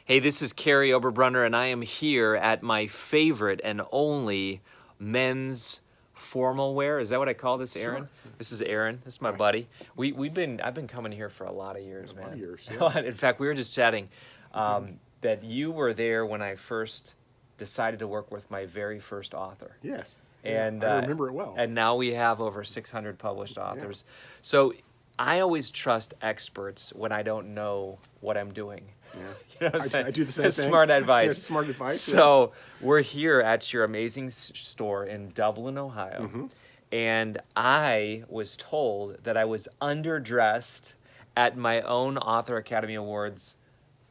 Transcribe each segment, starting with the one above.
Hey, this is Kary Oberbrunner, and I am here at my favorite and only men's formal wear. Is that what I call this, Aaron? Sure. This is Aaron. This is my buddy. I've been coming here for a lot of years, man. A lot of years, yeah. In fact, we were just chatting that you were there when I first decided to work with my very first author. Yes. And I remember it well. And now we have over 600 published authors. Yeah. So I always trust experts when I don't know what I'm doing. Yeah. You know what I'm saying? I do the same thing. Smart advice. Yeah, smart advice. So we're here at your amazing store in Dublin, Ohio. And I was told that I was underdressed at my own Author Academy Awards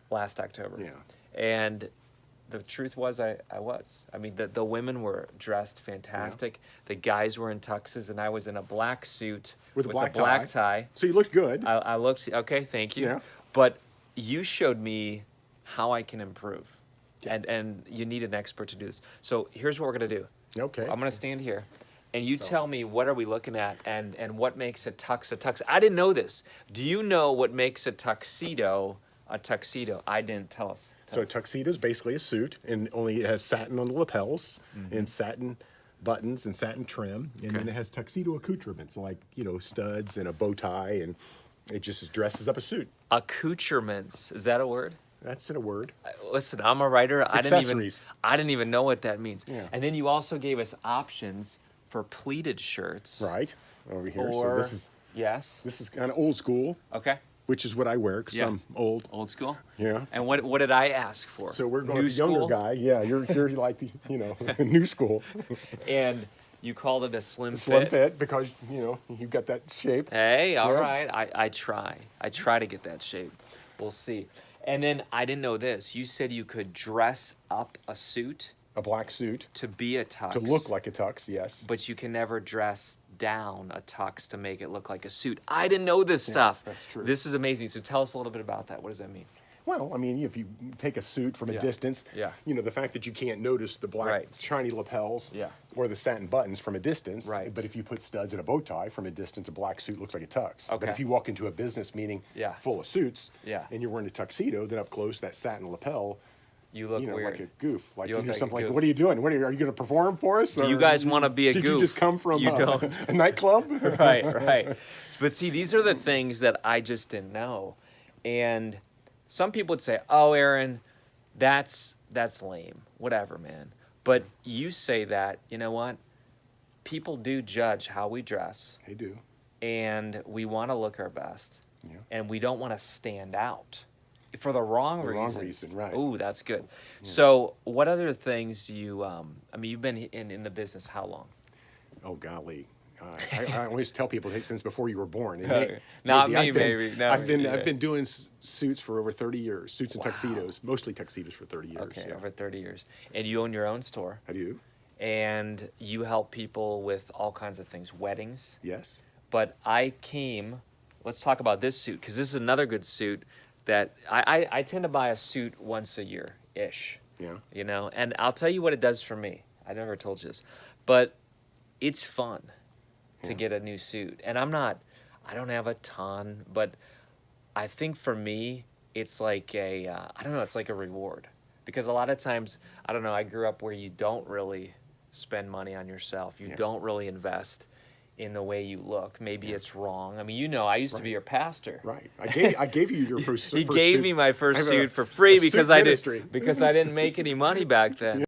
last October. Yeah. And the truth was I was. I mean, the women were dressed fantastic. Yeah. The guys were in tuxes, and I was in a black suit with a black tie. So you looked good. I looked, okay, thank you. Yeah. But you showed me how I can improve. Yeah. And you need an expert to do this. So here's what we're going to do. Okay. I'm going to stand here. And you tell me, what are we looking at, and what makes a tux a tux? I didn't know this. Do you know what makes a tuxedo a tuxedo? I didn't. Tell us. So a tuxedo is basically a suit, and only it has satin on the lapels, and satin buttons and satin trim, and then it has tuxedo accoutrements like, you know, studs and a bow tie, and it just dresses up a suit. Accoutrements, is that a word? That's a word. Listen, I'm a writer. Accessories. I didn't even know what that means. Yeah. And then you also gave us options for pleated shirts. Right. Over here. Or, so this is kind of old school. Okay. Which is what I wear, because I'm old. Old school? Yeah. And what did I ask for? So we're going new to the younger school? guy. Yeah, you're like the, you know, new school. And you called it a slim fit? Slim fit, because, you know, you've got that shape. Hey, all right. I try. I try to get that shape. We'll see. And then I didn't know this. You said you could dress up a suit. A black suit. To be a tux. To look like a tux, yes. But you can never dress down a tux to make it look like a suit. I didn't know this stuff. That's true. This is amazing. So tell us a little bit about that. What does that mean? Well, I mean, if you take a suit from a distance, you know, the fact that you can't notice the black shiny lapels or the satin buttons from a distance, but if you put studs in a bow tie from a distance, a black suit looks like a tux. Okay. But if you walk into a business meeting full of suits and you're wearing a tuxedo, then up close, that satin lapel, you look weird. Like a goof. Like you you're something like, what are you doing? Are you going to perform for us? Do you guys want to be a goof? Did you just come from a nightclub? Right. But see, these are the things that I just didn't know. And some people would say, oh, Aaron, that's lame. Whatever, man. But you say that, you know what? People do judge how we dress. They do. And we want to look our best. Yeah. And we don't want to stand out. For the wrong reason. Wrong reason, right. Ooh, that's good. Yeah. So what other things do you, I mean, you've been in the business how long? Oh, golly. I always tell people, hey, since before you were born. Not me, maybe. I've been doing suits for over 30 years, suits and tuxedos, mostly tuxedos for 30 years. Okay, over 30 years. And you own your own store. I do. And you help people with all kinds of things, weddings. Yes. But let's talk about this suit, because this is another good suit that I tend to buy a suit once a year-ish. Yeah. You know, and I'll tell you what it does for me. I never told you this, but it's fun to get a new suit. And I don't have a ton, but I think for me, it's like I don't know, it's like a reward. Because a lot of times, I don't know, I grew up where you don't really spend money on yourself. You don't really invest in the way you look. Maybe it's wrong. I mean, you know, I used to be your pastor. Right. I gave you your first He first gave suit. me my first suit for free because I didn't make any money back then.